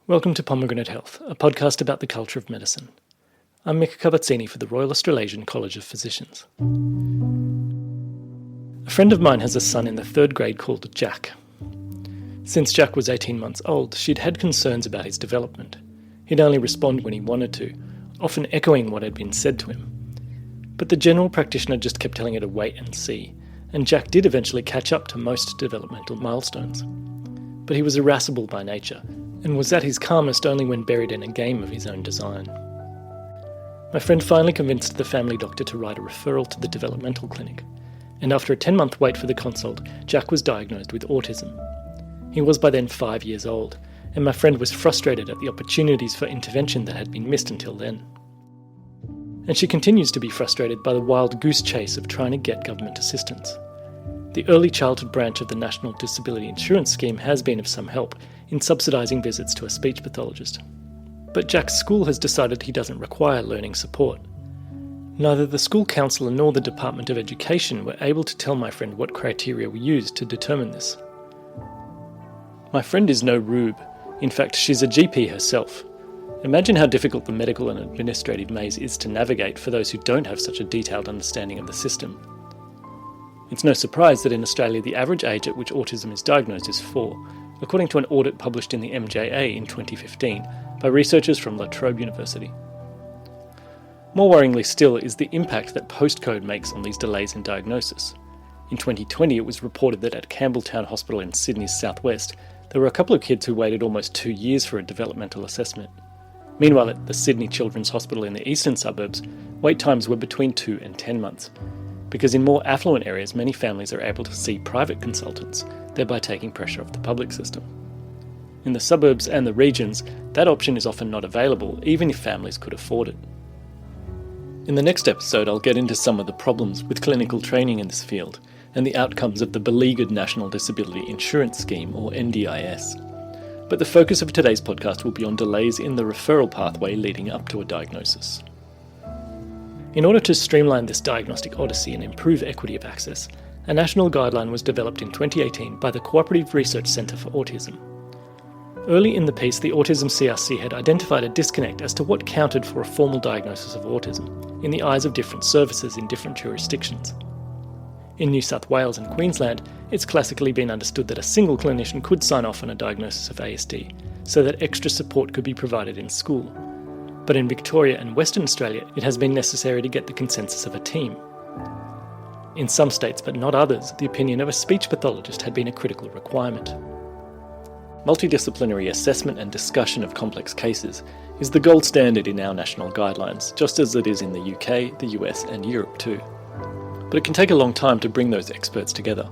Welcome to Pomegranate Health, a podcast about the culture of medicine. I'm McCubbin for the Royal Australasian College of Physicians. A friend of mine has a son in the third grade called Jack. Since Jack was 18 months old, she'd had concerns about his development. He'd only respond when he wanted to, often echoing what had been said to him. But the general practitioner just kept telling her to wait and see, and Jack did eventually catch up to most developmental milestones. But he was irascible by nature, and was at his calmest only when buried in a game of his own design. My friend finally convinced the family doctor to write a referral to the developmental clinic, and after a 10-month wait for the consult, Jack was diagnosed with autism. He was by then 5 years old, and my friend was frustrated at the opportunities for intervention that had been missed until then. And she continues to be frustrated by the wild goose chase of trying to get government assistance. The early childhood branch of the National Disability Insurance Scheme has been of some help in subsidising visits to a speech pathologist. But Jack's school has decided he doesn't require learning support. Neither the school counsellor nor the Department of Education were able to tell my friend what criteria were used to determine this. My friend is no rube. In fact, she's a GP herself. Imagine how difficult the medical and administrative maze is to navigate for those who don't have such a detailed understanding of the system. It's no surprise that in Australia the average age at which autism is diagnosed is 4, according to an audit published in the MJA in 2015 by researchers from La Trobe University. More worryingly still is the impact that postcode makes on these delays in diagnosis. In 2020 it was reported that at Campbelltown Hospital in Sydney's southwest there were a couple of kids who waited almost 2 years for a developmental assessment. Meanwhile at the Sydney Children's Hospital in the eastern suburbs, wait times were between 2 and 10 months. Because in more affluent areas, many families are able to see private consultants, thereby taking pressure off the public system. In the suburbs and the regions, that option is often not available, even if families could afford it. In the next episode, I'll get into some of the problems with clinical training in this field and the outcomes of the beleaguered National Disability Insurance Scheme, or NDIS. But the focus of today's podcast will be on delays in the referral pathway leading up to a diagnosis. In order to streamline this diagnostic odyssey and improve equity of access, a national guideline was developed in 2018 by the Cooperative Research Centre for Autism. Early in the piece, the Autism CRC had identified a disconnect as to what counted for a formal diagnosis of autism in the eyes of different services in different jurisdictions. In New South Wales and Queensland, it's classically been understood that a single clinician could sign off on a diagnosis of ASD, so that extra support could be provided in school. But in Victoria and Western Australia, it has been necessary to get the consensus of a team. In some states, but not others, the opinion of a speech pathologist had been a critical requirement. Multidisciplinary assessment and discussion of complex cases is the gold standard in our national guidelines, just as it is in the UK, the US and Europe too. But it can take a long time to bring those experts together.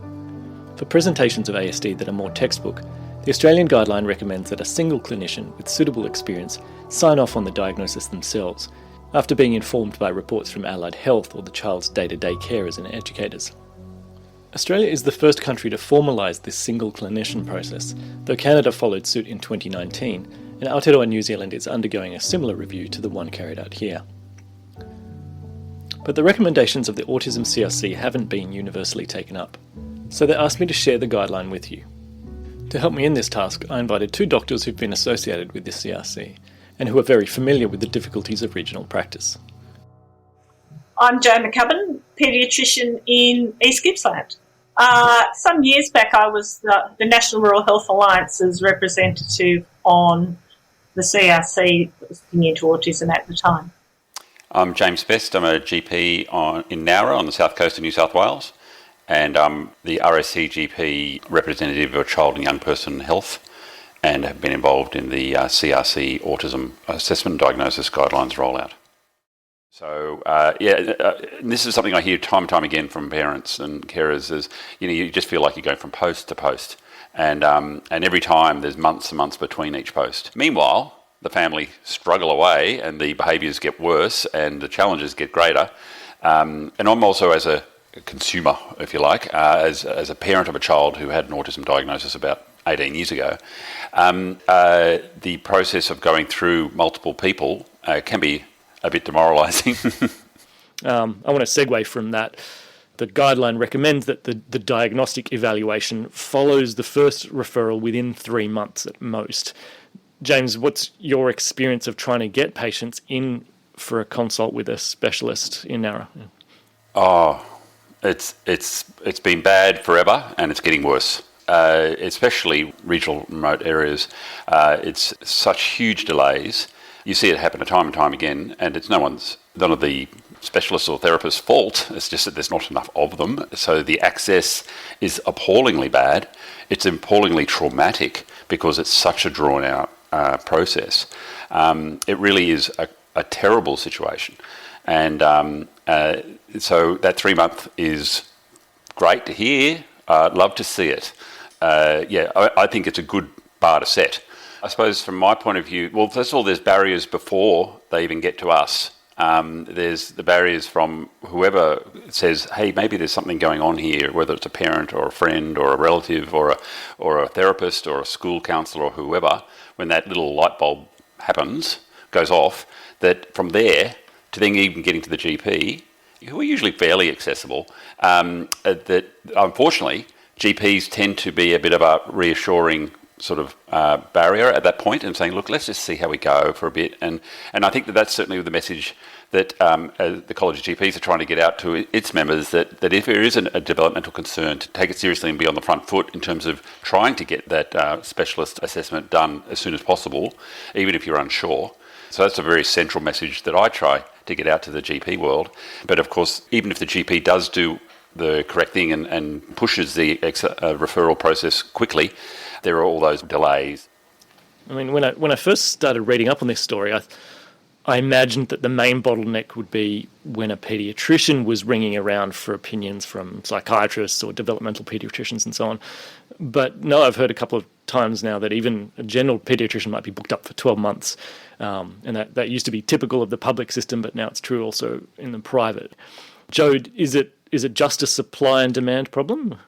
For presentations of ASD that are more textbook, the Australian guideline recommends that a single clinician with suitable experience sign off on the diagnosis themselves, after being informed by reports from allied health or the child's day-to-day carers and educators. Australia is the first country to formalise this single clinician process, though Canada followed suit in 2019, and Aotearoa New Zealand is undergoing a similar review to the one carried out here. But the recommendations of the Autism CRC haven't been universally taken up, so they asked me to share the guideline with you. To help me in this task, I invited 2 doctors who've been associated with this CRC and who are very familiar with the difficulties of regional practice. I'm Jo McCubbin, paediatrician in East Gippsland. Some years back I was the National Rural Health Alliance's representative on the CRC that was looking into autism at the time. I'm James Best. I'm a GP in Nowra on the south coast of New South Wales, and I'm the FRACP representative of Child and Young Person Health, and have been involved in the CRC Autism Assessment and Diagnosis Guidelines rollout. So, this is something I hear time and time again from parents and carers is, you just feel like you're going from post to post, and every time there's months and months between each post. Meanwhile, the family struggle away and the behaviours get worse and the challenges get greater. And I'm also, as a consumer, if you like, as a parent of a child who had an autism diagnosis about 18 years ago, the process of going through multiple people can be a bit demoralising. I want to segue from that. The guideline recommends that the diagnostic evaluation follows the first referral within 3 months at most. James, what's your experience of trying to get patients in for a consult with a specialist in Nowra? Yeah. Oh, it's been bad forever, and it's getting worse. Especially regional remote areas, it's such huge delays. You see it happen time and time again, and it's none of the specialists or therapists' fault. It's just that there's not enough of them. So the access is appallingly bad. It's appallingly traumatic because it's such a drawn-out process. It really is a terrible situation. And so that 3 month is great to hear. I'd love to see it. I think it's a good bar to set. I suppose from my point of view, well, first of all, there's barriers before they even get to us. There's the barriers from whoever says, hey, maybe there's something going on here, whether it's a parent or a friend or a relative or a therapist or a school counsellor or whoever. When that little light bulb goes off, that from there to then even getting to the GP, who are usually fairly accessible, that unfortunately GPs tend to be a bit of a reassuring sort of barrier at that point, and saying, look, let's just see how we go for a bit. And I think that's certainly the message that the College of GPs are trying to get out to its members, that if there is a developmental concern, to take it seriously and be on the front foot in terms of trying to get that specialist assessment done as soon as possible, even if you're unsure. So that's a very central message that I try to get out to the GP world. But of course, even if the GP does do the correct thing and pushes the referral process quickly, there are all those delays. I mean, when I first started reading up on this story, I imagined that the main bottleneck would be when a paediatrician was ringing around for opinions from psychiatrists or developmental paediatricians and so on. But no, I've heard a couple of times now that even a general paediatrician might be booked up for 12 months. And that used to be typical of the public system, but now it's true also in the private. Joe, is it just a supply and demand problem?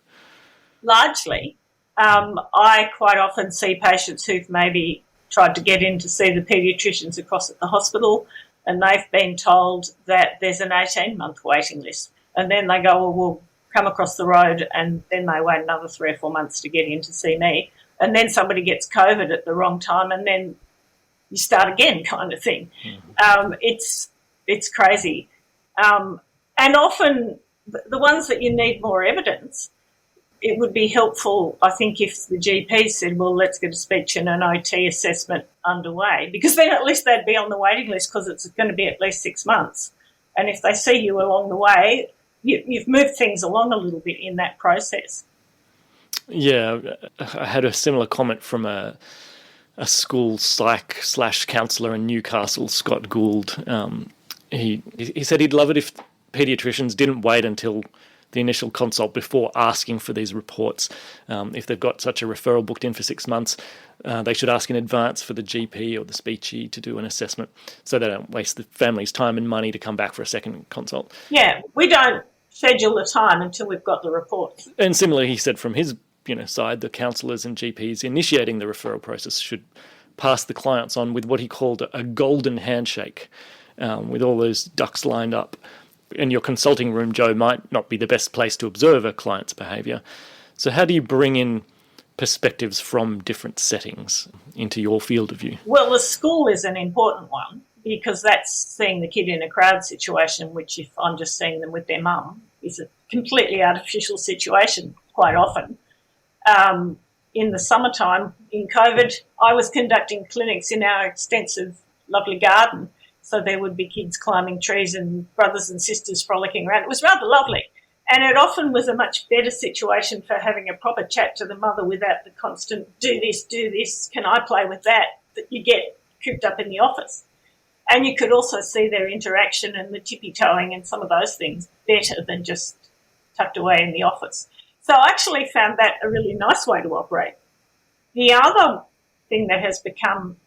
Largely. I quite often see patients who've maybe tried to get in to see the paediatricians across at the hospital, and they've been told that there's an 18-month waiting list. And then they go, well, we'll come across the road, and then they wait another 3 or 4 months to get in to see me. And then somebody gets COVID at the wrong time, and then you start again, kind of thing. Mm-hmm. It's crazy. And often the ones that you need more evidence, it would be helpful, I think, if the GP said, well, let's get a speech and an OT assessment underway, because then at least they'd be on the waiting list, because it's going to be at least 6 months. And if they see you along the way, you've moved things along a little bit in that process. Yeah, I had a similar comment from a school psych/counsellor in Newcastle, Scott Gould. He said he'd love it if paediatricians didn't wait until the initial consult before asking for these reports. If they've got such a referral booked in for 6 months, they should ask in advance for the GP or the speechie to do an assessment, so they don't waste the family's time and money to come back for a second consult. Yeah, we don't schedule the time until we've got the reports. And similarly, he said from his side, the counsellors and GPs initiating the referral process should pass the clients on with what he called a golden handshake, with all those ducks lined up. And your consulting room, Joe, might not be the best place to observe a client's behaviour. So how do you bring in perspectives from different settings into your field of view? Well, the school is an important one, because that's seeing the kid in a crowd situation, which if I'm just seeing them with their mum, is a completely artificial situation quite often. In the summertime, in COVID, I was conducting clinics in our extensive, lovely garden. So there would be kids climbing trees and brothers and sisters frolicking around. It was rather lovely. And it often was a much better situation for having a proper chat to the mother without the constant, do this, can I play with that you get cooped up in the office. And you could also see their interaction and the tippy-toeing and some of those things better than just tucked away in the office. So I actually found that a really nice way to operate. The other thing that has become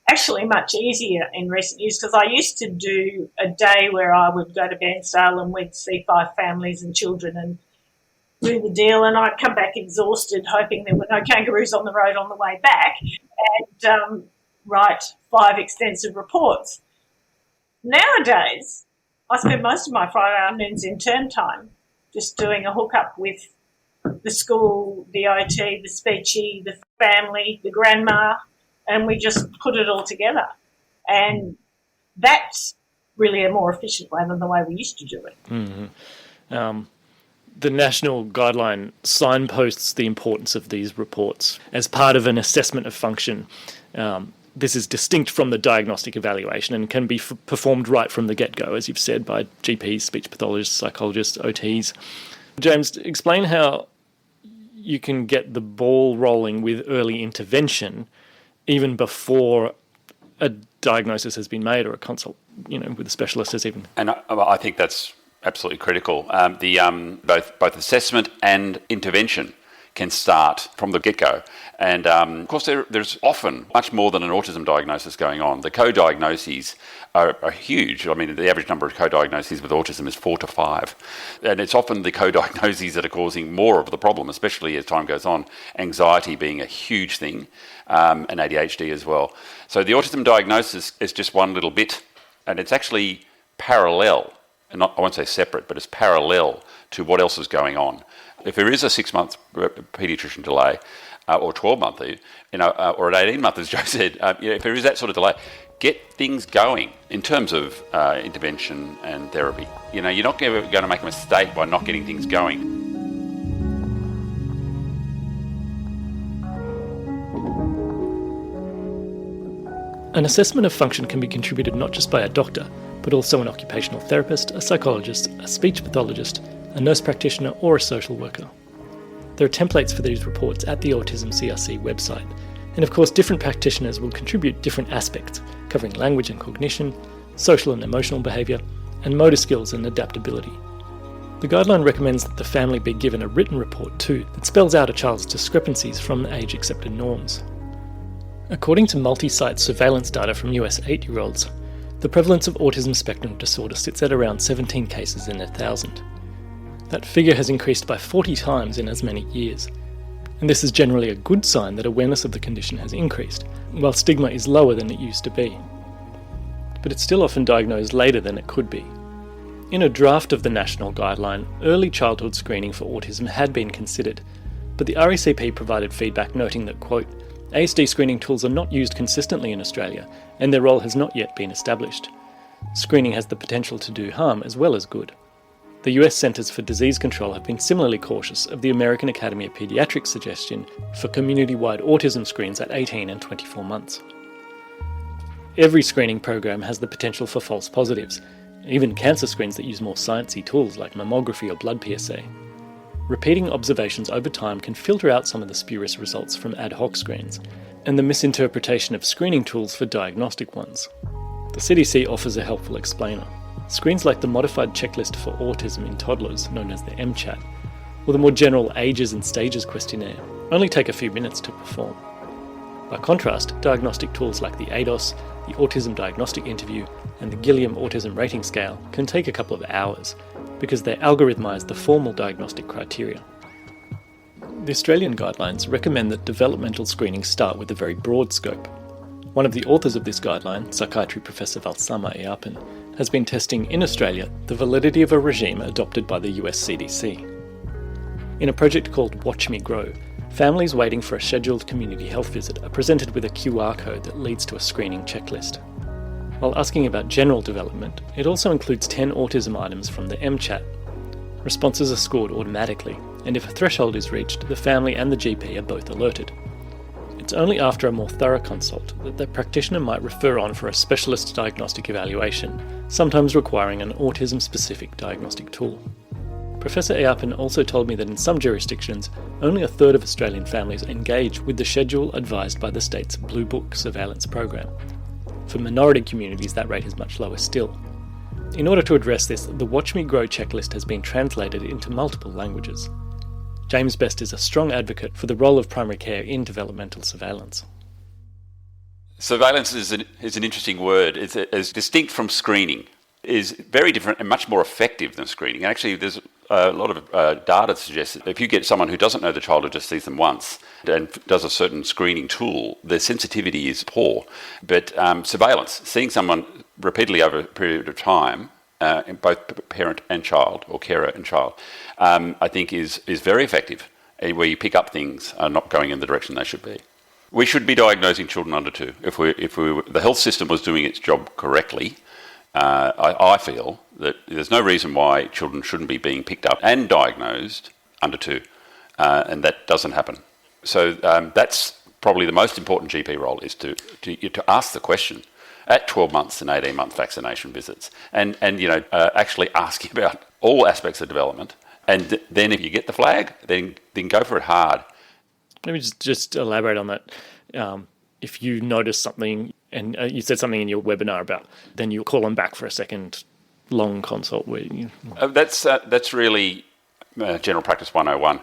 actually much easier in recent years, because I used to do a day where I would go to Bairnsdale and we'd see 5 families and children and do the deal, and I'd come back exhausted, hoping there were no kangaroos on the road on the way back, and write 5 extensive reports. Nowadays, I spend most of my Friday afternoons in term time just doing a hookup with the school, the OT, the speechy, the family, the grandma, and we just put it all together. And that's really a more efficient way than the way we used to do it. The national guideline signposts the importance of these reports as part of an assessment of function. This is distinct from the diagnostic evaluation and can be performed right from the get-go, as you've said, by GPs, speech pathologists, psychologists, OTs. James, explain how you can get the ball rolling with early intervention even before a diagnosis has been made or a consult, with a specialist has even. And I think that's absolutely critical. Both assessment and intervention can start from the get-go. And of course, there's often much more than an autism diagnosis going on. The co-diagnoses are huge. I mean, the average number of co-diagnoses with autism is 4 to 5. And it's often the co-diagnoses that are causing more of the problem, especially as time goes on. Anxiety being a huge thing, and ADHD as well. So the autism diagnosis is just one little bit, and it's actually parallel. And I won't say separate, but it's parallel to what else is going on. If there is a 6-month paediatrician delay, or 12-month, or an 18-month, as Joe said, if there is that sort of delay, get things going in terms of intervention and therapy. You're not ever going to make a mistake by not getting things going. An assessment of function can be contributed not just by a doctor, but also an occupational therapist, a psychologist, a speech pathologist, a nurse practitioner, or a social worker. There are templates for these reports at the Autism CRC website, and of course different practitioners will contribute different aspects, covering language and cognition, social and emotional behaviour, and motor skills and adaptability. The guideline recommends that the family be given a written report too that spells out a child's discrepancies from the age-accepted norms. According to multi-site surveillance data from US 8-year-olds, the prevalence of autism spectrum disorder sits at around 17 cases in 1,000. That figure has increased by 40 times in as many years, and this is generally a good sign that awareness of the condition has increased, while stigma is lower than it used to be. But it's still often diagnosed later than it could be. In a draft of the national guideline, early childhood screening for autism had been considered, but the FRACP provided feedback noting that, quote, ASD screening tools are not used consistently in Australia, and their role has not yet been established. Screening has the potential to do harm as well as good. The US Centers for Disease Control have been similarly cautious of the American Academy of Pediatrics' suggestion for community-wide autism screens at 18 and 24 months. Every screening program has the potential for false positives, even cancer screens that use more sciencey tools like mammography or blood PSA. Repeating observations over time can filter out some of the spurious results from ad hoc screens, and the misinterpretation of screening tools for diagnostic ones. The CDC offers a helpful explainer. Screens like the Modified Checklist for Autism in Toddlers, known as the MCHAT, or the more general Ages and Stages questionnaire, only take a few minutes to perform. By contrast, diagnostic tools like the ADOS, the Autism Diagnostic Interview, and the Gilliam Autism Rating Scale can take a couple of hours, because they algorithmise the formal diagnostic criteria. The Australian guidelines recommend that developmental screenings start with a very broad scope. One of the authors of this guideline, psychiatry professor Valsama Eapen, has been testing in Australia the validity of a regime adopted by the US CDC. In a project called Watch Me Grow, families waiting for a scheduled community health visit are presented with a QR code that leads to a screening checklist. While asking about general development, it also includes 10 autism items from the MCHAT. Responses are scored automatically, and if a threshold is reached, the family and the GP are both alerted. It's only after a more thorough consult that the practitioner might refer on for a specialist diagnostic evaluation, sometimes requiring an autism-specific diagnostic tool. Professor Eapen also told me that in some jurisdictions, only a third of Australian families engage with the schedule advised by the state's Blue Book surveillance program. For minority communities, that rate is much lower still. In order to address this, the Watch Me Grow checklist has been translated into multiple languages. James Best is a strong advocate for the role of primary care in developmental surveillance. Surveillance is an interesting word. It's as distinct from screening. It is very different and much more effective than screening. Actually, there's a lot of data that suggests that if you get someone who doesn't know the child or just sees them once and does a certain screening tool, their sensitivity is poor. But surveillance, seeing someone repeatedly over a period of time, in both parent and child, or carer and child, I think is very effective, where you pick up things not going in the direction they should be. We should be diagnosing children under 2. If the health system was doing its job correctly, I feel that there's no reason why children shouldn't be being picked up and diagnosed under 2, and that doesn't happen. So that's probably the most important GP role, is to ask the question at 12 months and 18-month vaccination visits, and actually asking about all aspects of development. And then if you get the flag, then go for it hard. Let me just elaborate on that. If you notice something, and you said something in your webinar about, then you call them back for a second long consult where you... That's really General Practice 101,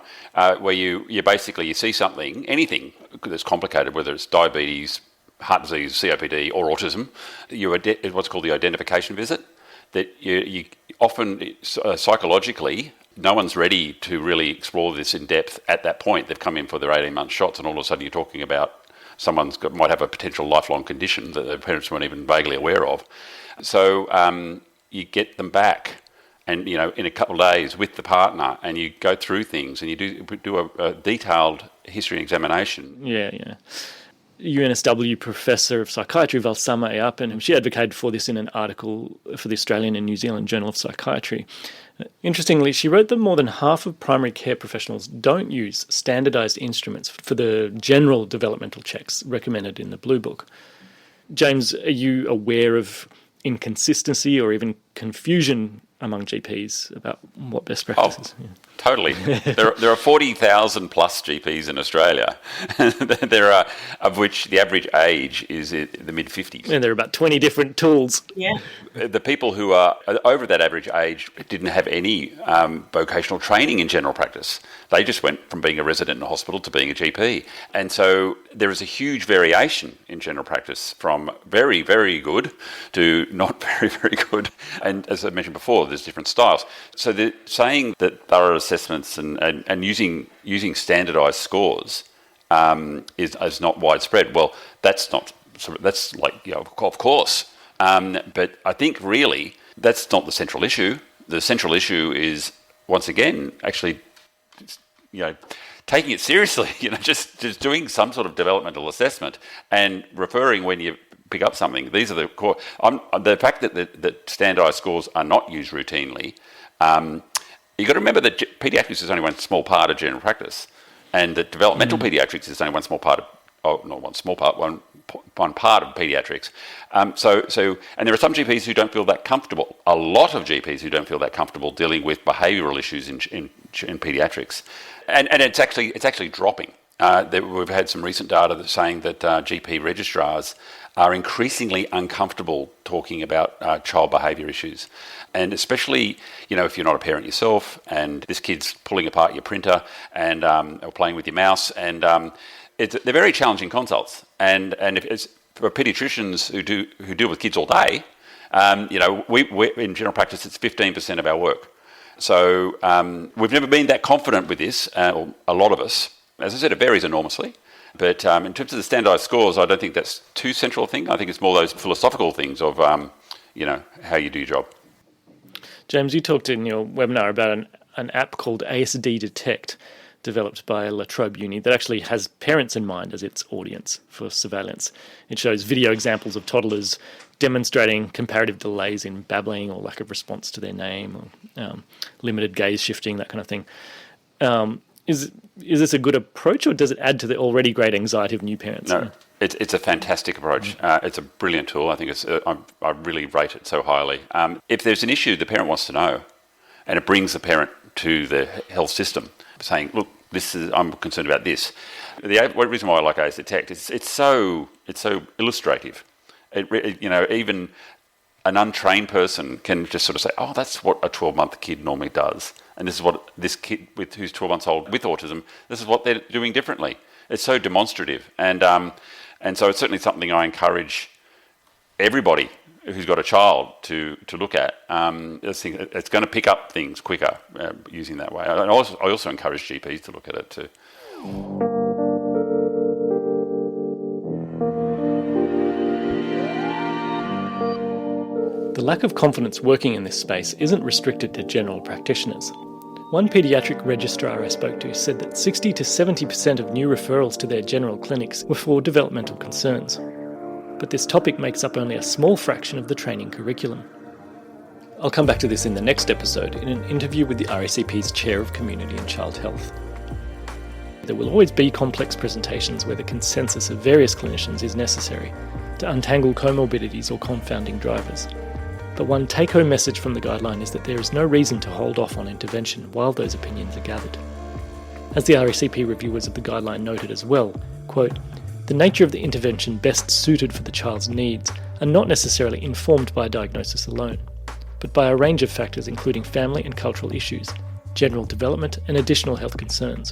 where you basically see something, anything that's complicated, whether it's diabetes, heart disease, COPD, or autism. What's called the identification visit. That you often psychologically, no one's ready to really explore this in depth at that point. They've come in for their 18-month shots, and all of a sudden you're talking about might have a potential lifelong condition that their parents weren't even vaguely aware of. So you get them back, and in a couple of days with the partner, and you go through things, and you do a detailed history and examination. Yeah. UNSW professor of psychiatry, Valsama Eapen, she advocated for this in an article for the Australian and New Zealand Journal of Psychiatry. Interestingly, she wrote that more than half of primary care professionals don't use standardised instruments for the general developmental checks recommended in the Blue Book. James, are you aware of inconsistency or even confusion among GPs about what best practice is? Yeah. Totally. There are 40,000 plus GPs in Australia. Of which the average age is in the mid-50s. And there are about 20 different tools. Yeah. The people who are over that average age didn't have any vocational training in general practice. They just went from being a resident in a hospital to being a GP. And so there is a huge variation in general practice, from very, very good to not very, very good. And as I mentioned before, there's different styles. So saying that thorough assessments and using standardised scores is not widespread. Well, that's like, of course. But I think really that's not the central issue. The central issue is, once again, actually, taking it seriously. Just doing some sort of developmental assessment and referring when you pick up something. These are the core. The fact that standardised scores are not used routinely. You've got to remember that paediatrics is only one small part of general practice, and that developmental paediatrics is only one part of paediatrics. And there are some GPs who don't feel that comfortable. A lot of GPs who don't feel that comfortable dealing with behavioural issues in paediatrics, and it's actually dropping. We've had some recent data that's saying that GP registrars are increasingly uncomfortable talking about child behaviour issues. And especially, if you're not a parent yourself and this kid's pulling apart your printer and or playing with your mouse, and they're very challenging consults. And if it's for paediatricians who deal with kids all day, we in general practice, it's 15% of our work. So we've never been that confident with this, or a lot of us. As I said, it varies enormously. But in terms of the standardised scores, I don't think that's too central a thing. I think it's more those philosophical things of, how you do your job. James, you talked in your webinar about an app called ASD Detect, developed by La Trobe Uni, that actually has parents in mind as its audience for surveillance. It shows video examples of toddlers demonstrating comparative delays in babbling or lack of response to their name, or limited gaze shifting, that kind of thing. Is this a good approach, or does it add to the already great anxiety of new parents? No, it's a fantastic approach. It's a brilliant tool. I think I really rate it so highly. If there's an issue the parent wants to know, and it brings the parent to the health system, saying, "Look, I'm concerned about this." The reason why I like ASD Detect is it's so illustrative. Even an untrained person can just sort of say, "Oh, that's what a 12-month kid normally does." And this is what this kid who's 12 months old with autism, this is what they're doing differently. It's so demonstrative. And so it's certainly something I encourage everybody who's got a child to look at. I think it's going to pick up things quicker using that way. I also encourage GPs to look at it too. The lack of confidence working in this space isn't restricted to general practitioners. One paediatric registrar I spoke to said that 60 to 70% of new referrals to their general clinics were for developmental concerns. But this topic makes up only a small fraction of the training curriculum. I'll come back to this in the next episode in an interview with the RACP's Chair of Community and Child Health. There will always be complex presentations where the consensus of various clinicians is necessary to untangle comorbidities or confounding drivers. But one take-home message from the guideline is that there is no reason to hold off on intervention while those opinions are gathered. As the RACP reviewers of the guideline noted as well, quote, "The nature of the intervention best suited for the child's needs are not necessarily informed by a diagnosis alone, but by a range of factors including family and cultural issues, general development and additional health concerns.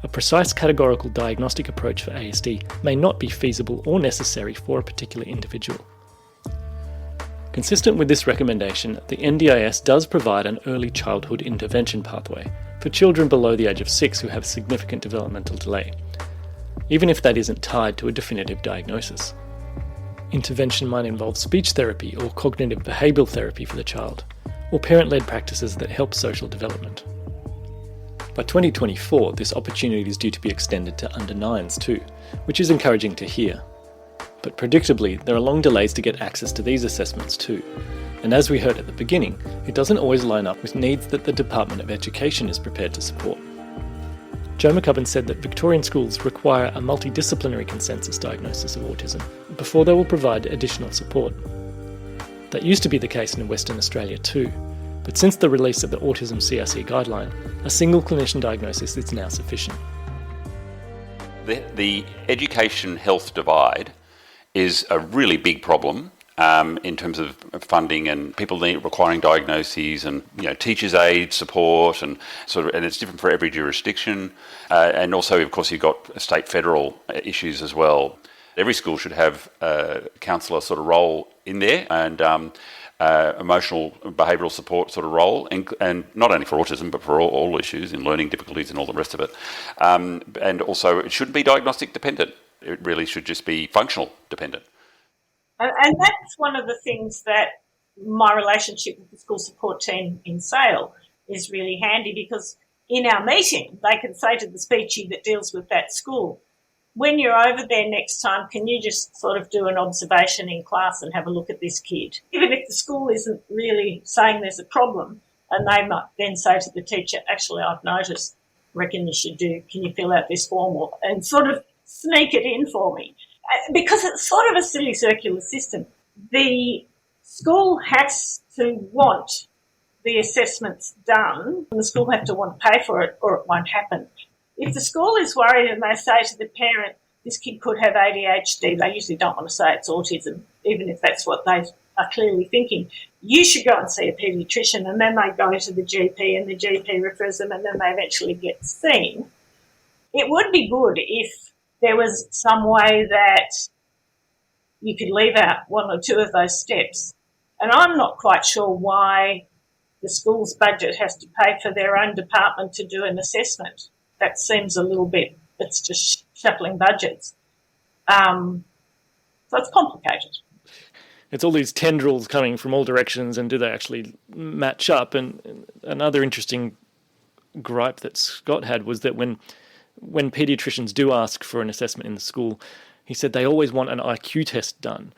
A precise categorical diagnostic approach for ASD may not be feasible or necessary for a particular individual." Consistent with this recommendation, the NDIS does provide an early childhood intervention pathway for children below the age of 6 who have significant developmental delay, even if that isn't tied to a definitive diagnosis. Intervention might involve speech therapy or cognitive behavioural therapy for the child, or parent-led practices that help social development. By 2024, this opportunity is due to be extended to under 9s too, which is encouraging to hear. But predictably, there are long delays to get access to these assessments too, and as we heard at the beginning, it doesn't always line up with needs that the Department of Education is prepared to support. Joe McCubbin said that Victorian schools require a multidisciplinary consensus diagnosis of autism before they will provide additional support. That used to be the case in Western Australia too, but since the release of the Autism CRC guideline, a single clinician diagnosis is now sufficient. The education health divide is a really big problem in terms of funding and people requiring diagnoses and teachers' aid support and and it's different for every jurisdiction and also of course you've got state federal issues as well. Every school should have a counsellor role in there and emotional behavioural support role and not only for autism but for all issues in learning difficulties and all the rest of it. And also it shouldn't be diagnostic dependent. It really should just be functional dependent. And that's one of the things that my relationship with the school support team in Sale is really handy because in our meeting, they can say to the speechie that deals with that school, when you're over there next time, can you just do an observation in class and have a look at this kid? Even if the school isn't really saying there's a problem, and they might then say to the teacher, actually, I've noticed, reckon you should can you fill out this form and sneak it in for me. Because it's a silly circular system. The school has to want the assessments done, and the school have to want to pay for it or it won't happen. If the school is worried and they say to the parent, this kid could have ADHD, they usually don't want to say it's autism, even if that's what they are clearly thinking. You should go and see a paediatrician, and then they go to the GP and the GP refers them and then they eventually get seen. It would be good if there was some way that you could leave out one or two of those steps. And I'm not quite sure why the school's budget has to pay for their own department to do an assessment. That seems a little bit, it's just shuffling budgets. So it's complicated. It's all these tendrils coming from all directions, and do they actually match up? And another interesting gripe that Scott had was that when paediatricians do ask for an assessment in the school, he said they always want an IQ test done.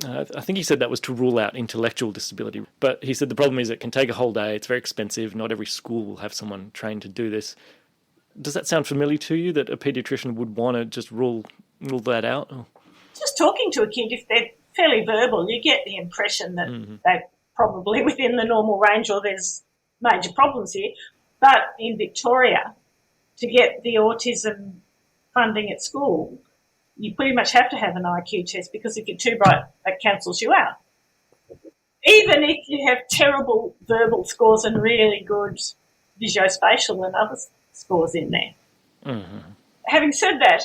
I think he said that was to rule out intellectual disability. But he said the problem is it can take a whole day, it's very expensive, not every school will have someone trained to do this. Does that sound familiar to you, that a paediatrician would want to just rule that out? Oh. Just talking to a kid, if they're fairly verbal, you get the impression that they're probably within the normal range or there's major problems here. But in Victoria, to get the autism funding at school, you pretty much have to have an IQ test because if you're too bright, that cancels you out. Even if you have terrible verbal scores and really good visuospatial and other scores in there. Mm-hmm. Having said that,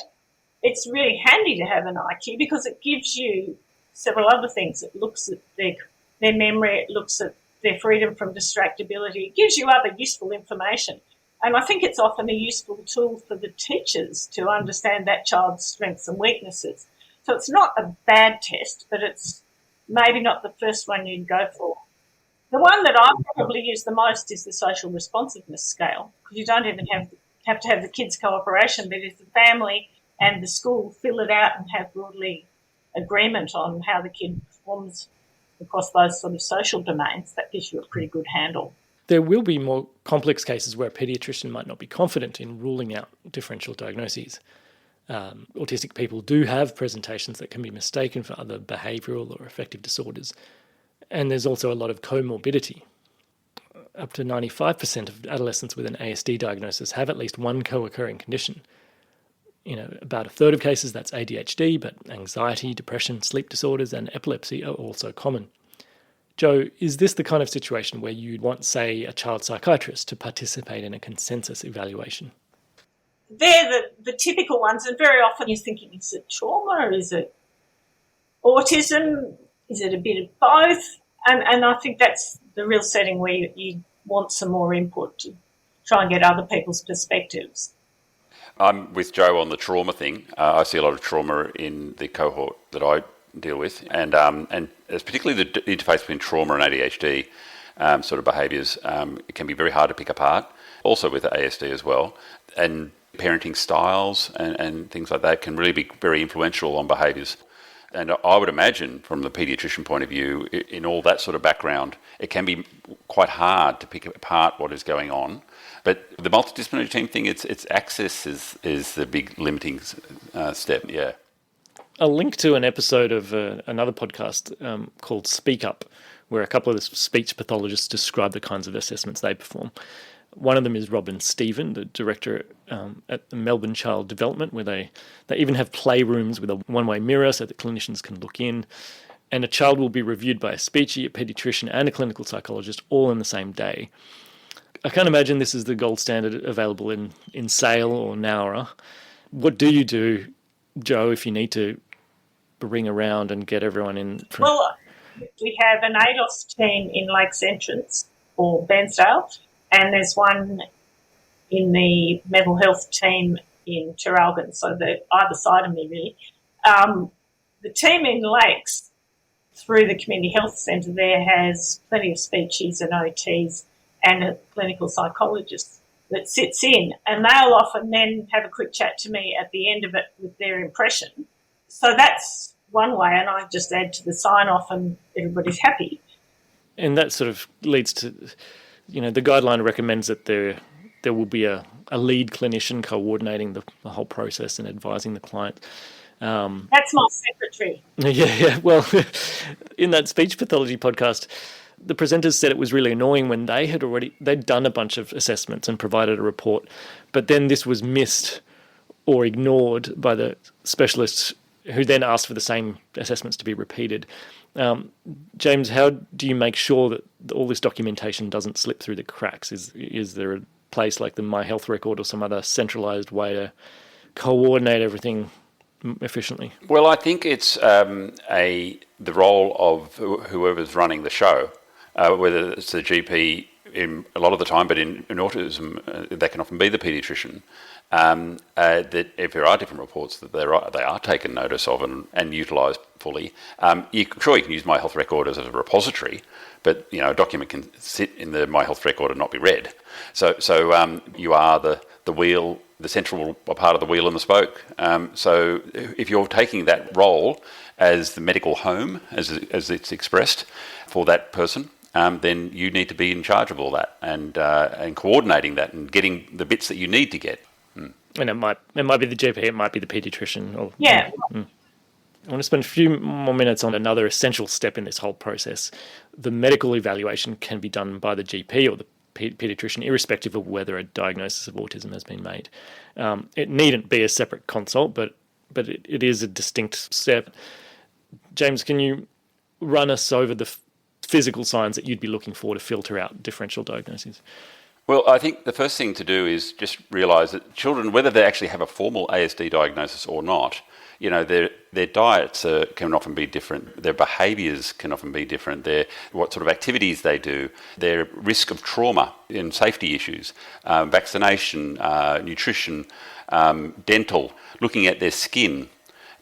it's really handy to have an IQ because it gives you several other things. It looks at their memory, it looks at their freedom from distractibility, it gives you other useful information. And I think it's often a useful tool for the teachers to understand that child's strengths and weaknesses. So it's not a bad test, but it's maybe not the first one you'd go for. The one that I probably use the most is the social responsiveness scale, because you don't even have to have the kids' cooperation, but if the family and the school fill it out and have broadly agreement on how the kid performs across those sort of social domains, that gives you a pretty good handle. There will be more complex cases where a paediatrician might not be confident in ruling out differential diagnoses. Autistic people do have presentations that can be mistaken for other behavioural or affective disorders. And there's also a lot of comorbidity. Up to 95% of adolescents with an ASD diagnosis have at least one co-occurring condition. About a third of cases that's ADHD, but anxiety, depression, sleep disorders, and epilepsy are also common. Joe, is this the kind of situation where you'd want, say, a child psychiatrist to participate in a consensus evaluation? They're the typical ones, and very often you're thinking, is it trauma? Is it autism? Is it a bit of both? And I think that's the real setting where you want some more input to try and get other people's perspectives. I'm with Joe on the trauma thing. I see a lot of trauma in the cohort that I deal with, and it's particularly the interface between trauma and ADHD sort of behaviours. It can be very hard to pick apart, also with ASD as well. And parenting styles and things like that can really be very influential on behaviours. And I would imagine from the paediatrician point of view, in all that sort of background, it can be quite hard to pick apart what is going on. But the multidisciplinary team thing, its access is the big limiting step, yeah. I'll link to an episode of another podcast called Speak Up, where a couple of the speech pathologists describe the kinds of assessments they perform. One of them is Robin Stephen, the director at the Melbourne Child Development, where they even have playrooms with a one-way mirror so that clinicians can look in. And a child will be reviewed by a speechy, a paediatrician, and a clinical psychologist all in the same day. I can't imagine this is the gold standard available in SAIL or Nowra. What do you do, Joe, if you need to bring around and get everyone in? Well, we have an ADOS team in Lakes Entrance or Bairnsdale, and there's one in the mental health team in Traralgon, so they're either side of me, really. The team in Lakes, through the community health centre there, has plenty of speechies and OTs and a clinical psychologist that sits in, and they'll often then have a quick chat to me at the end of it with their impression. So that's one way, and I just add to the sign-off and everybody's happy. And that sort of leads to, the guideline recommends that there will be a lead clinician coordinating the whole process and advising the client. That's my secretary. Yeah. Well, in that speech pathology podcast, the presenters said it was really annoying when they'd done a bunch of assessments and provided a report, but then this was missed or ignored by the specialists who then asked for the same assessments to be repeated. James, how do you make sure that all this documentation doesn't slip through the cracks? Is there a place like the My Health Record or some other centralised way to coordinate everything efficiently? Well, I think it's the role of whoever's running the show, whether it's the GP in a lot of the time, but in autism, that can often be the paediatrician. That if there are different reports that they are taken notice of and utilised fully. You can use My Health Record as a repository, but a document can sit in the My Health Record and not be read. So you are the wheel, the central part of the wheel and the spoke. So if you're taking that role as the medical home, as it's expressed for that person, then you need to be in charge of all that and coordinating that and getting the bits that you need to get. And it might be the GP, it might be the paediatrician. Yeah. I want to spend a few more minutes on another essential step in this whole process. The medical evaluation can be done by the GP or the paediatrician, irrespective of whether a diagnosis of autism has been made. It needn't be a separate consult, but it is a distinct step. James, can you run us over the physical signs that you'd be looking for to filter out differential diagnoses? Well, I think the first thing to do is just realise that children, whether they actually have a formal ASD diagnosis or not, their diets can often be different, their behaviours can often be different, what sort of activities they do, their risk of trauma and safety issues, vaccination, nutrition, dental, looking at their skin,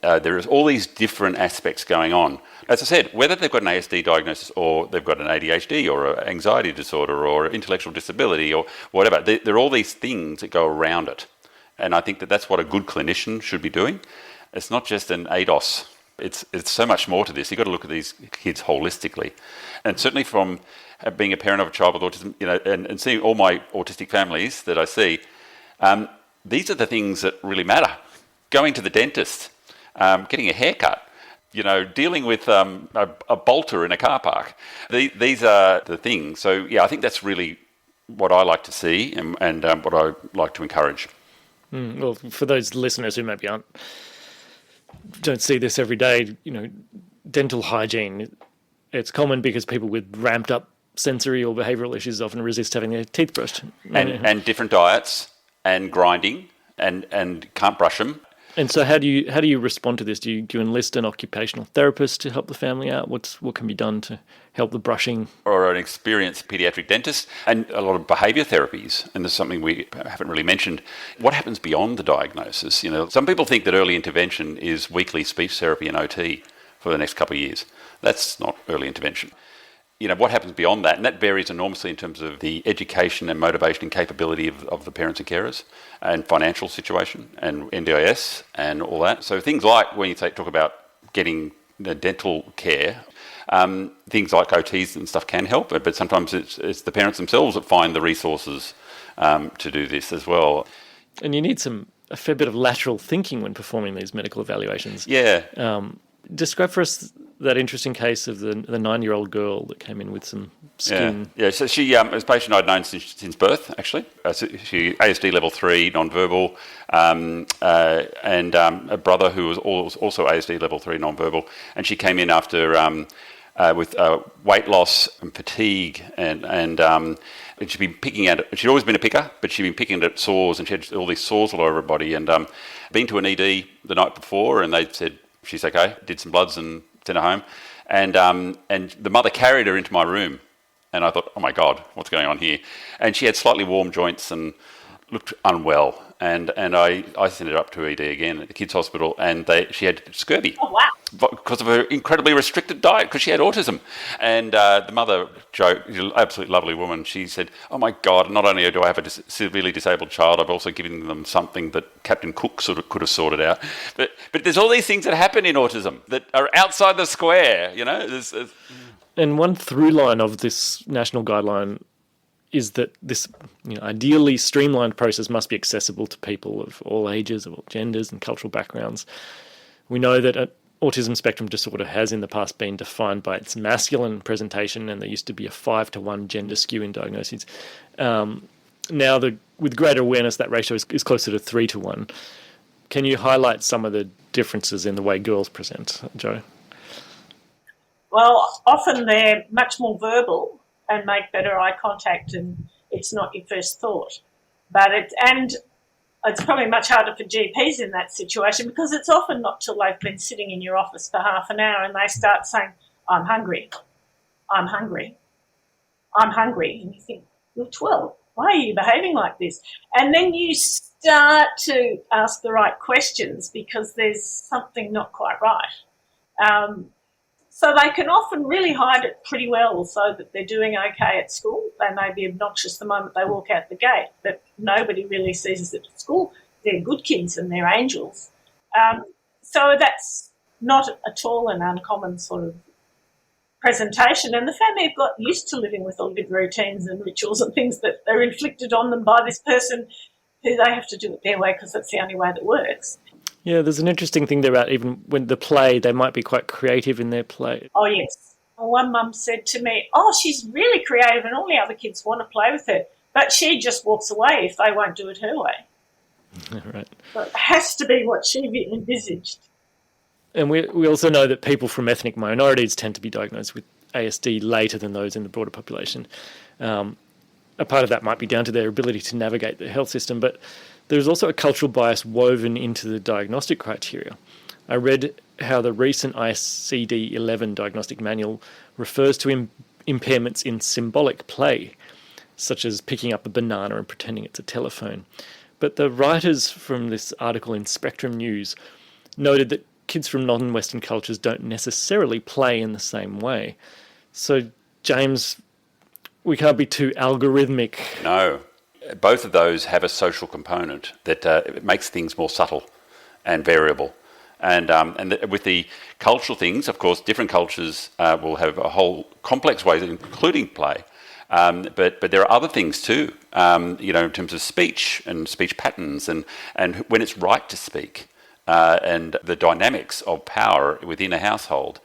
There is all these different aspects going on. As I said, whether they've got an ASD diagnosis or they've got an ADHD or an anxiety disorder or intellectual disability or whatever, there are all these things that go around it. And I think that that's what a good clinician should be doing. It's not just an ADOS. It's so much more to this. You've got to look at these kids holistically. And certainly from being a parent of a child with autism, and seeing all my autistic families that I see, these are the things that really matter. Going to the dentist, getting a haircut, dealing with a bolter in a car park. These are the things. So, I think that's really what I like to see and what I like to encourage. Well, for those listeners who maybe don't see this every day, dental hygiene, it's common because people with ramped up sensory or behavioural issues often resist having their teeth brushed. And different diets and grinding and can't brush them. And so how do you respond to this? Do you enlist an occupational therapist to help the family out? What can be done to help the brushing? Or an experienced paediatric dentist, and a lot of behaviour therapies. And there's something we haven't really mentioned. What happens beyond the diagnosis? Some people think that early intervention is weekly speech therapy and OT for the next couple of years. That's not early intervention. What happens beyond that? And that varies enormously in terms of the education and motivation and capability of the parents and carers and financial situation and NDIS and all that. So things like when you talk about getting dental care, things like OTs and stuff can help, but sometimes it's the parents themselves that find the resources to do this as well. And you need a fair bit of lateral thinking when performing these medical evaluations. Yeah. Describe for us that interesting case of the 9-year-old girl that came in with some skin. Yeah. So she was a patient I'd known since birth, actually. She ASD level 3, non-verbal, and a brother who was also ASD level 3, non-verbal. And she came in after with weight loss and fatigue, and she'd been picking at it. She'd always been a picker, but she'd been picking at sores, and she had all these sores all over her body. And been to an ED the night before, and they said she's okay. Did some bloods and sent her home, and the mother carried her into my room, and I thought, oh my God, what's going on here? And she had slightly warm joints and looked unwell, and I sent her up to ED again at the kids' hospital, and she had scurvy. Oh wow! Because of her incredibly restricted diet, because she had autism. And the mother, Jo, an absolutely lovely woman, she said, oh my God, not only do I have a severely disabled child, I've also given them something that Captain Cook sort of could have sorted out. But there's all these things that happen in autism that are outside the square, And one through line of this national guideline is that this ideally streamlined process must be accessible to people of all ages, of all genders and cultural backgrounds. We know that autism spectrum disorder has in the past been defined by its masculine presentation, and there used to be a 5-to-1 gender skew in diagnoses. Now, with greater awareness, that ratio is closer to 3-to-1. Can you highlight some of the differences in the way girls present, Jo? Well, often they're much more verbal and make better eye contact, and it's not your first thought. But it's probably much harder for GPs in that situation, because it's often not till they've been sitting in your office for half an hour and they start saying, I'm hungry, I'm hungry, I'm hungry. And you think, you're 12, why are you behaving like this? And then you start to ask the right questions because there's something not quite right. So they can often really hide it pretty well so that they're doing okay at school. They may be obnoxious the moment they walk out the gate, but nobody really sees it at school. They're good kids and they're angels. So that's not at all an uncommon sort of presentation. And the family have got used to living with all the routines and rituals and things that are inflicted on them by this person, who they have to do it their way because that's the only way that works. Yeah, there's an interesting thing there about even when the play, they might be quite creative in their play. Oh, yes. One mum said to me, oh, she's really creative and all the other kids want to play with her, but she just walks away if they won't do it her way. Right. So it has to be what she envisaged. And we also know that people from ethnic minorities tend to be diagnosed with ASD later than those in the broader population. A part of that might be down to their ability to navigate the health system, but there's also a cultural bias woven into the diagnostic criteria. I read how the recent ICD-11 diagnostic manual refers to impairments in symbolic play, such as picking up a banana and pretending it's a telephone. But the writers from this article in Spectrum News noted that kids from non-Western cultures don't necessarily play in the same way. So, James, we can't be too algorithmic. No. Both of those have a social component that makes things more subtle and variable. And with the cultural things, of course, different cultures will have a whole complex ways, including play. But there are other things too, in terms of speech and speech patterns and when it's right to speak and the dynamics of power within a household.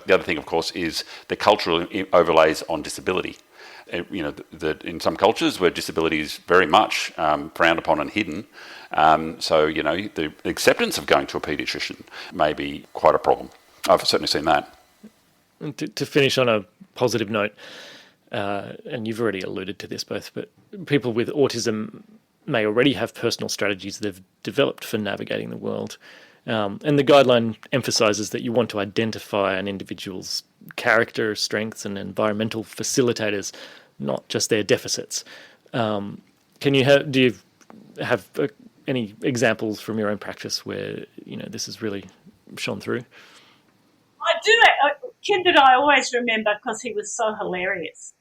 The other thing, of course, is the cultural overlays on disability. In some cultures where disability is very much frowned upon and hidden, the acceptance of going to a paediatrician may be quite a problem. I've certainly seen that. To finish on a positive note, and you've already alluded to this both, but people with autism may already have personal strategies they've developed for navigating the world. And the guideline emphasises that you want to identify an individual's character, strengths, and environmental facilitators, not just their deficits. Do you have any examples from your own practice where this has really shone through? I do. A kid that I always remember because he was so hilarious.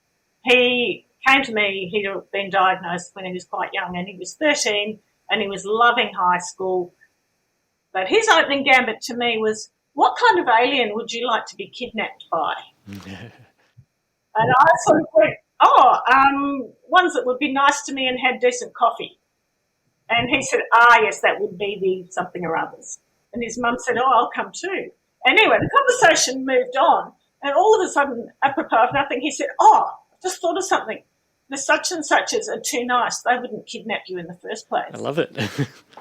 He came to me. He'd been diagnosed when he was quite young, and he was 13, and he was loving high school. But his opening gambit to me was, what kind of alien would you like to be kidnapped by? And I sort of went, ones that would be nice to me and had decent coffee. And he said, yes, that would be the something or others. And his mum said, I'll come too. Anyway, the conversation moved on, and all of a sudden, apropos of nothing, he said, I just thought of something. The such and suches are too nice. They wouldn't kidnap you in the first place. I love it. And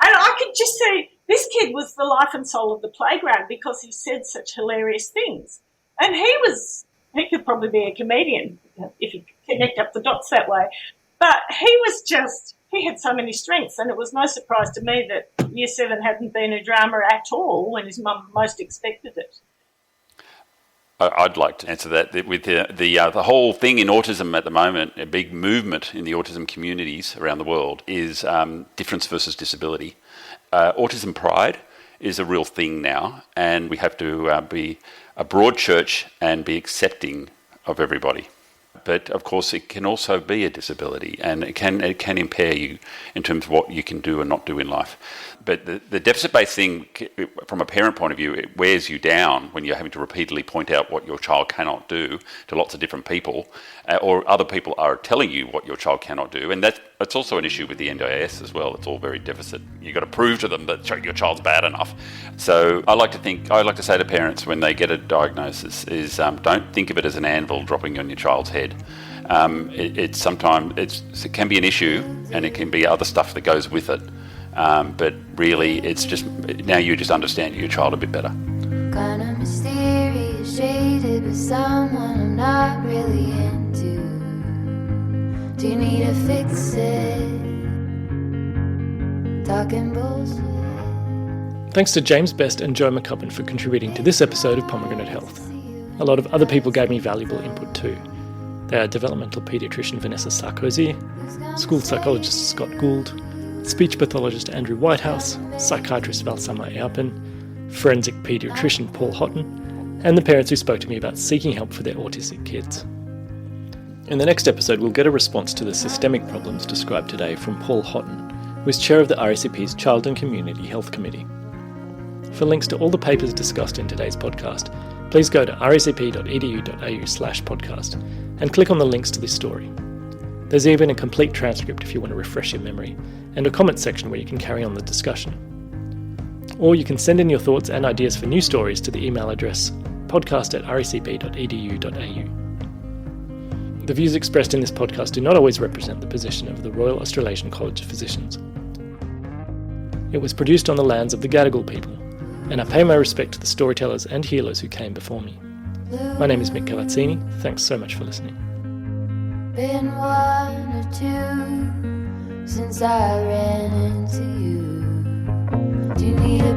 I could just see this kid was the life and soul of the playground because he said such hilarious things. And he could probably be a comedian if he could connect up the dots that way. But he had so many strengths, and it was no surprise to me that Year 7 hadn't been a drama at all when his mum most expected it. I'd like to answer that with the whole thing in autism at the moment. A big movement in the autism communities around the world is difference versus disability. Autism pride is a real thing now, and we have to be a broad church and be accepting of everybody. But of course, it can also be a disability, and it can impair you in terms of what you can do and not do in life. But the deficit-based thing, from a parent point of view, it wears you down when you're having to repeatedly point out what your child cannot do to lots of different people, or other people are telling you what your child cannot do. And that's also an issue with the NDIS as well. It's all very deficit. You've got to prove to them that your child's bad enough. So I like to say to parents when they get a diagnosis is don't think of it as an anvil dropping on your child's head. It can be an issue, and it can be other stuff that goes with it. But really, it's just now you just understand your child a bit better. Kind of mysterious, shaded with someone I'm not really into. Do you need to fix it? Talking bullshit. Thanks to James Best and Joe McCubbin for contributing to this episode of Pomegranate Health. A lot of other people gave me valuable input too. They are developmental paediatrician Vanessa Sarkozy, school psychologist Scott Gould, speech pathologist Andrew Whitehouse, psychiatrist Valsama Earpin, forensic paediatrician Paul Houghton, and the parents who spoke to me about seeking help for their autistic kids. In the next episode, we'll get a response to the systemic problems described today from Paul Houghton, who is chair of the RACP's Child and Community Health Committee. For links to all the papers discussed in today's podcast, please go to racp.edu.au/podcast and click on the links to this story. There's even a complete transcript if you want to refresh your memory, and a comment section where you can carry on the discussion. Or you can send in your thoughts and ideas for new stories to the email address podcast@racp.edu.au. The views expressed in this podcast do not always represent the position of the Royal Australasian College of Physicians. It was produced on the lands of the Gadigal people, and I pay my respect to the storytellers and healers who came before me. My name is Mick Cavazzini. Thanks so much for listening. Been 1 or 2 since I ran into you. Do you need a